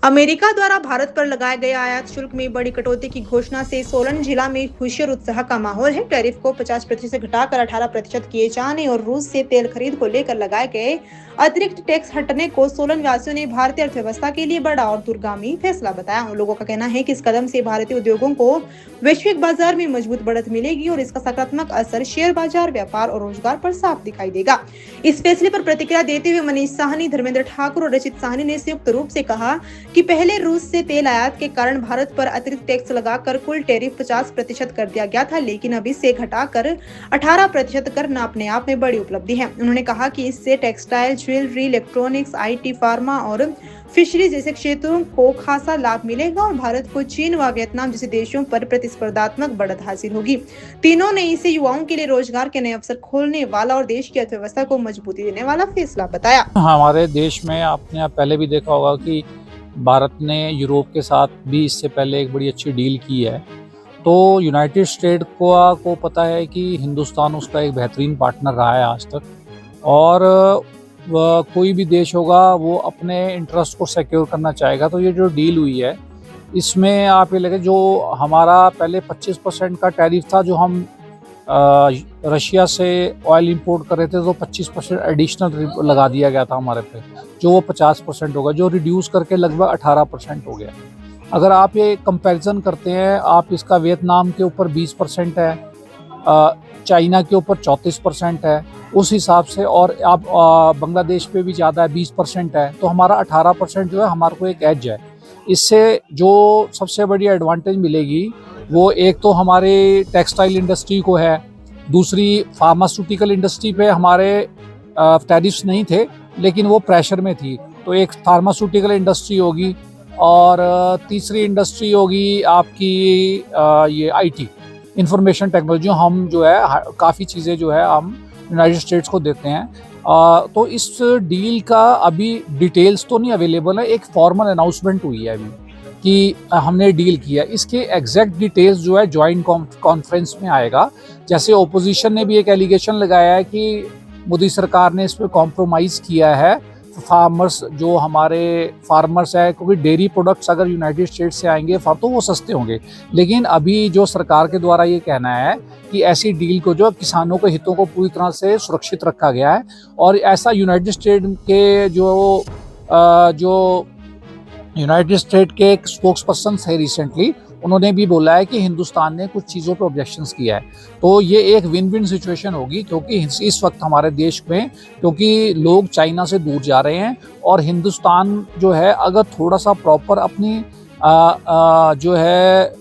America द्वारा भारत पर लगाए गए आयात शुल्क में बड़ी कटौती की घोषणा से सोलन जिला में खुशी और उत्साह का माहौल है। टैरिफ को 50% घटाकर 18% किए जाने और रूस से तेल खरीद को लेकर लगाए गए अतिरिक्त टैक्स हटने को सोलन वासियों ने भारतीय अर्थव्यवस्था के लिए बड़ा और दूरगामी फैसला बताया। उन लोगों का कहना है कि इस कदम से भारतीय उद्योगों को वैश्विक बाजार में मजबूत बढ़त मिलेगी और इसका सकारात्मक असर शेयर बाजार, व्यापार और रोजगार पर साफ दिखाई देगा। इस फैसले पर प्रतिक्रिया देते हुए मनीष साहनी, धर्मेंद्र ठाकुर और रचित साहनी ने संयुक्त रूप से कहा कि पहले रूस से तेल आयात के कारण भारत पर अतिरिक्त टैक्स लगाकर कुल टैरिफ 50% कर दिया गया था, लेकिन अब इसे घटाकर 18% करना अपने आप में बड़ी उपलब्धि है। उन्होंने कहा कि इससे textile, jewellery, electronics, IT, pharma और फिशरी जैसे क्षेत्रों को खासा लाभ मिलेगा और भारत को चीन व वियतनाम जैसे देशों पर प्रतिस्पर्धात्मक बढ़त हासिल होगी। तीनों ने इसे युवाओं के लिए रोजगार के नए अवसर खोलने वाला और देश की अर्थव्यवस्था को मजबूती देने वाला फैसला बताया। हमारे देश में आपने पहले भी देखा होगा कि भारत ने यूरोप के साथ भी इससे पहले एक बड़ी अच्छी डील की है। तो यूनाइटेड स्टेट को पता है कि हिंदुस्तान उसका एक बेहतरीन पार्टनर रहा है आज तक, और कोई भी देश होगा वो अपने इंटरेस्ट को सिक्योर करना चाहेगा। तो ये जो डील हुई है इसमें आप ये लगे, जो हमारा पहले 25% का टैरिफ था जो हम रशिया से ऑयल इंपोर्ट कर रहे थे, तो 25% एडिशनल लगा दिया गया था हमारे पे, जो वो 50% होगा, जो रिड्यूस करके लगभग 18% हो गया। अगर आप ये कंपैरिजन करते हैं, आप इसका वियतनाम के ऊपर 20% है, चाइना के ऊपर 34% है उस हिसाब से, और आप बांग्लादेश पे भी ज़्यादा है, 20% है, तो हमारा 18% जो है हमारे को एक एज है। इससे जो सबसे बड़ी एडवांटेज मिलेगी वो एक तो हमारे टेक्सटाइल इंडस्ट्री को है, दूसरी फार्मास्यूटिकल इंडस्ट्री पे हमारे टैरिफ्स नहीं थे लेकिन वो प्रेशर में थी, तो एक फार्मास्यूटिकल इंडस्ट्री होगी, और तीसरी इंडस्ट्री होगी आपकी ये IT, इंफॉर्मेशन टेक्नोलॉजी। हम जो है काफ़ी चीज़ें जो है हम यूनाइटेड स्टेट्स को देते हैं। तो इस डील का अभी डिटेल्स तो नहीं अवेलेबल है, एक फॉर्मल अनाउंसमेंट हुई है अभी कि हमने डील किया। इसके एग्जैक्ट डिटेल्स जो है जॉइंट कॉन्फ्रेंस में आएगा। जैसे ओपोजिशन ने भी एक एलिगेशन लगाया है कि मोदी सरकार ने इस पर कॉम्प्रोमाइज़ किया है फार्मर्स, जो हमारे फार्मर्स है, क्योंकि डेयरी प्रोडक्ट्स अगर यूनाइटेड स्टेट्स से आएंगे तो वो सस्ते होंगे। लेकिन अभी जो सरकार के द्वारा ये कहना है कि ऐसी डील को जो किसानों के हितों को पूरी तरह से सुरक्षित रखा गया है, और ऐसा यूनाइटेड स्टेट के जो यूनाइटेड स्टेट के एक स्पोक्स पर्सन थे रिसेंटली, उन्होंने भी बोला है कि हिंदुस्तान ने कुछ चीज़ों पे ऑब्जेक्शंस किया है। तो ये एक विन विन सिचुएशन होगी, क्योंकि इस वक्त हमारे देश में, क्योंकि लोग चाइना से दूर जा रहे हैं, और हिंदुस्तान जो है अगर थोड़ा सा प्रॉपर अपनी जो है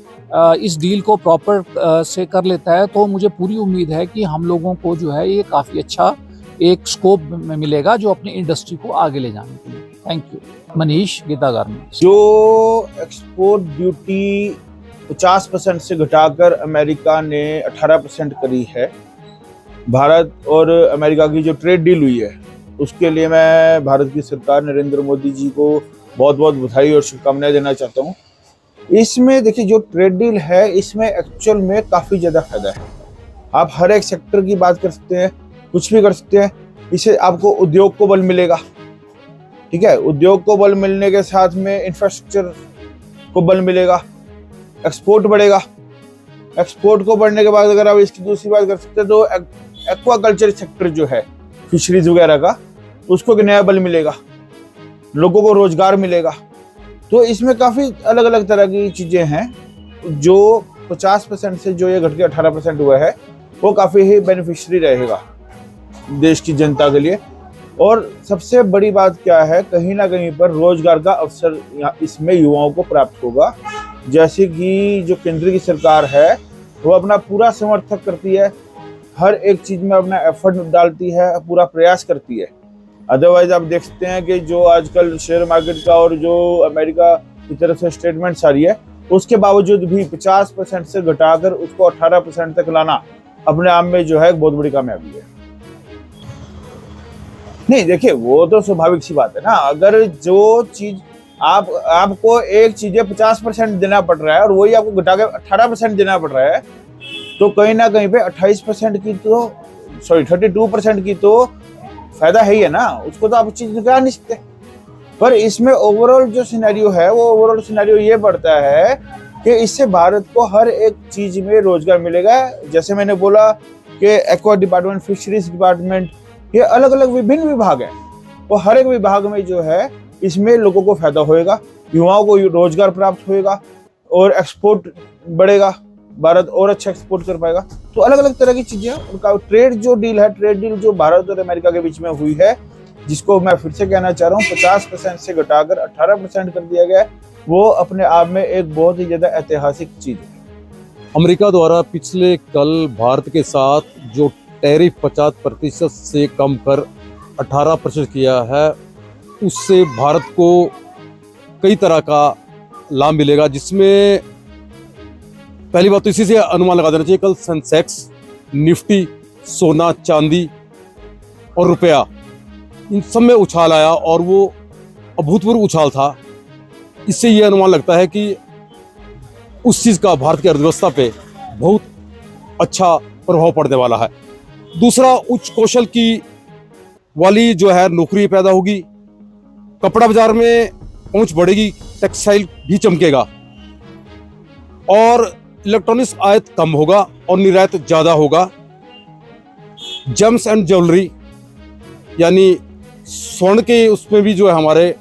इस डील को प्रॉपर से कर लेता है, तो मुझे पूरी उम्मीद है कि हम लोगों को जो है ये काफ़ी अच्छा एक स्कोप मिलेगा जो अपनी इंडस्ट्री को आगे ले जाने के लिए। Thank you. Manish, Geeta garments. जो एक्सपोर्ट ड्यूटी 50% से घटाकर अमेरिका ने 18% करी है, भारत और अमेरिका की जो ट्रेड डील हुई है उसके लिए मैं भारत की सरकार नरेंद्र मोदी जी को बहुत बहुत बधाई और शुभकामनाएं देना चाहता हूँ। इसमें देखिए, जो ट्रेड डील है इसमें एक्चुअल में काफ़ी ज़्यादा फायदा है। आप हर एक सेक्टर की बात कर सकते हैं, कुछ भी कर सकते हैं। इससे आपको उद्योग को बल मिलेगा, ठीक है, उद्योग को बल मिलने के साथ में इंफ्रास्ट्रक्चर को बल मिलेगा, एक्सपोर्ट बढ़ेगा। एक्सपोर्ट को बढ़ने के बाद अगर आप इसकी दूसरी बात कर सकते हैं तो एक्वाकल्चर सेक्टर जो है, फिशरीज वगैरह का, उसको एक नया बल मिलेगा, लोगों को रोजगार मिलेगा। तो इसमें काफ़ी अलग अलग तरह की चीज़ें हैं। जो 50% से जो ये घट के 18% हुआ है वो काफ़ी ही बेनिफिशियरी रहेगा देश की जनता के लिए। और सबसे बड़ी बात क्या है, कहीं ना कहीं पर रोजगार का अवसर इसमें युवाओं को प्राप्त होगा। जैसे कि जो केंद्र की सरकार है वो अपना पूरा समर्थन करती है, हर एक चीज़ में अपना एफर्ट डालती है, पूरा प्रयास करती है। अदरवाइज आप देख सकते हैं कि जो आजकल शेयर मार्केट का और जो अमेरिका की तरफ से स्टेटमेंट्स आ रही है, उसके बावजूद भी 50% से घटाकर उसको 18% तक लाना अपने आप में जो है एक बहुत बड़ी कामयाबी है। नहीं, देखिए, वो तो स्वाभाविक सी बात है ना। अगर जो चीज आपको एक चीजें 50% देना पड़ रहा है और वही आपको घटा के 18% देना पड़ रहा है, तो कहीं ना कहीं पे 32% की तो फायदा है ही है ना। उसको तो आप चीज निकाल नहीं सकते। पर इसमें ओवरऑल जो सिनेरियो है वो ओवरऑल सिनेरियो ये बढ़ता है कि इससे भारत को हर एक चीज में रोजगार मिलेगा। जैसे मैंने बोला कि एक्वा डिपार्टमेंट, फिशरीज डिपार्टमेंट, ये अलग अलग विभिन्न विभाग हैं, और हर एक विभाग में जो है इसमें लोगों को फायदा होएगा, युवाओं को रोजगार प्राप्त होएगा और एक्सपोर्ट बढ़ेगा, भारत और अच्छा एक्सपोर्ट कर पाएगा। तो अलग अलग तरह की चीजें, उनका ट्रेड जो डील है, ट्रेड डील जो भारत और अमेरिका के बीच में हुई है, जिसको मैं फिर से कहना चाह रहा हूँ 50% से घटाकर 18% कर दिया गया है, वो अपने आप में एक बहुत ही ज्यादा ऐतिहासिक चीज है। अमेरिका द्वारा पिछले कल भारत के साथ जो टैरिफ 50% से कम कर 18% किया है, उससे भारत को कई तरह का लाभ मिलेगा, जिसमें पहली बात तो इसी से अनुमान लगा देना चाहिए, कल सेंसेक्स, निफ्टी, सोना, चांदी और रुपया, इन सब में उछाल आया और वो अभूतपूर्व उछाल था। इससे ये अनुमान लगता है कि उस चीज़ का भारत की अर्थव्यवस्था पे बहुत अच्छा प्रभाव पड़ने वाला है। दूसरा, उच्च कौशल की वाली जो है नौकरी पैदा होगी, कपड़ा बाजार में पहुंच बढ़ेगी, टेक्सटाइल भी चमकेगा, और इलेक्ट्रॉनिक्स आयात कम होगा और निर्यात ज़्यादा होगा। जेम्स एंड ज्वेलरी यानी स्वर्ण के उसमें भी जो है हमारे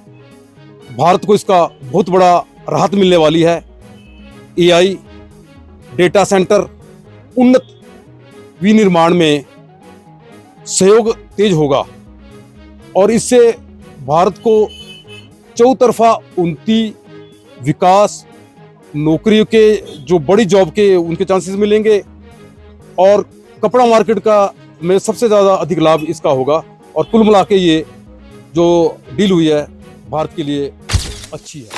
भारत को इसका बहुत बड़ा राहत मिलने वाली है। एआई, डेटा सेंटर, उन्नत विनिर्माण में सहयोग तेज होगा और इससे भारत को चौतरफा उन्नति, विकास, नौकरियों के जो बड़ी जॉब के उनके चांसेस मिलेंगे, और कपड़ा मार्केट का में सबसे ज़्यादा अधिक लाभ इसका होगा। और कुल मिला के ये जो डील हुई है भारत के लिए अच्छी है।